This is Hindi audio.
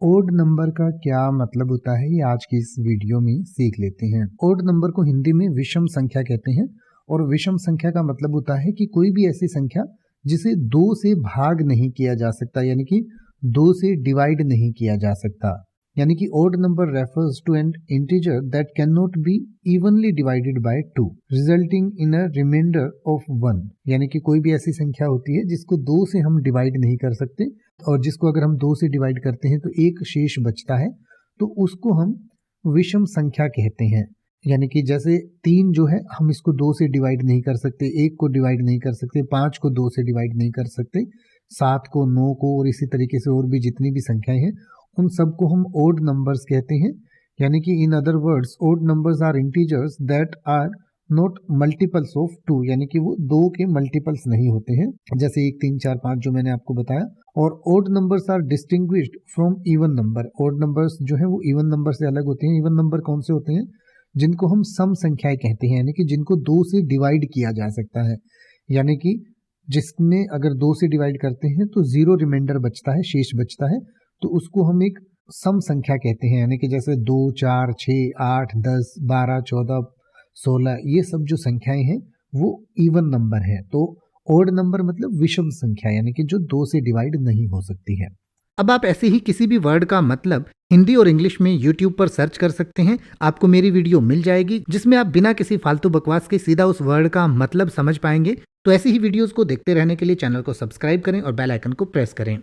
ओड नंबर का क्या मतलब होता है ये आज की इस वीडियो में सीख लेते हैं। ओड नंबर को हिंदी में विषम संख्या कहते हैं और विषम संख्या का मतलब होता है कि कोई भी ऐसी संख्या जिसे 2 से भाग नहीं किया जा सकता, यानी कि 2 से डिवाइड नहीं किया जा सकता। यानी कि odd number refers to an integer that can not be evenly divided by 2 resulting in a remainder of 1। यानी कि कोई भी ऐसी संख्या होती है जिसको 2 से हम डिवाइड नहीं कर सकते और जिसको अगर हम 2 से डिवाइड करते हैं तो एक शेष बचता है, तो उसको हम विषम संख्या कहते हैं। यानी कि जैसे 3 जो है हम इसको 2 से डिवाइड नहीं कर सकते, 1 को डिवाइड नहीं कर सकते, 5 को 2 से डिवाइड नहीं कर सकते, 7 को, 9 को और इसी तरीके से और भी जितनी भी संख्याएं हैं उन सबको हम ओड नंबर्स कहते हैं। यानी कि in other words odd numbers are integers that are not multiples of 2, यानी कि वो 2 के मल्टीपल्स नहीं होते हैं, जैसे 1, 3, 4, 5 जो मैंने आपको बताया। और odd numbers are distinguished from even number. Odd numbers जो है वो इवन नंबर से अलग होते हैं। इवन नंबर कौन से होते हैं? जिनको हम सम संख्याएं कहते हैं, यानी कि जिनको 2 से डिवाइड किया जा सकता है। यानी कि जिसमें अगर 2 से डिवाइड करते हैं तो 0 रिमाइंडर बचता है, शेष बचता है, तो उसको हम एक सम संख्या कहते हैं। यानी कि जैसे 2, 4, 6, 8, 10, 12, 14, 16 ये सब जो संख्याएं हैं वो इवन नंबर है। तो ओड नंबर मतलब विषम संख्या, यानी कि जो 2 से डिवाइड नहीं हो सकती है। अब आप ऐसे ही किसी भी वर्ड का मतलब हिंदी और इंग्लिश में YouTube पर सर्च कर सकते हैं। आपको मेरी वीडियो मिल जाएगी जिसमें आप बिना किसी फालतू बकवास के सीधा उस वर्ड का मतलब समझ पाएंगे। तो ऐसी ही वीडियोस को देखते रहने के लिए चैनल को सब्सक्राइब करें और बेल आइकन को प्रेस करें।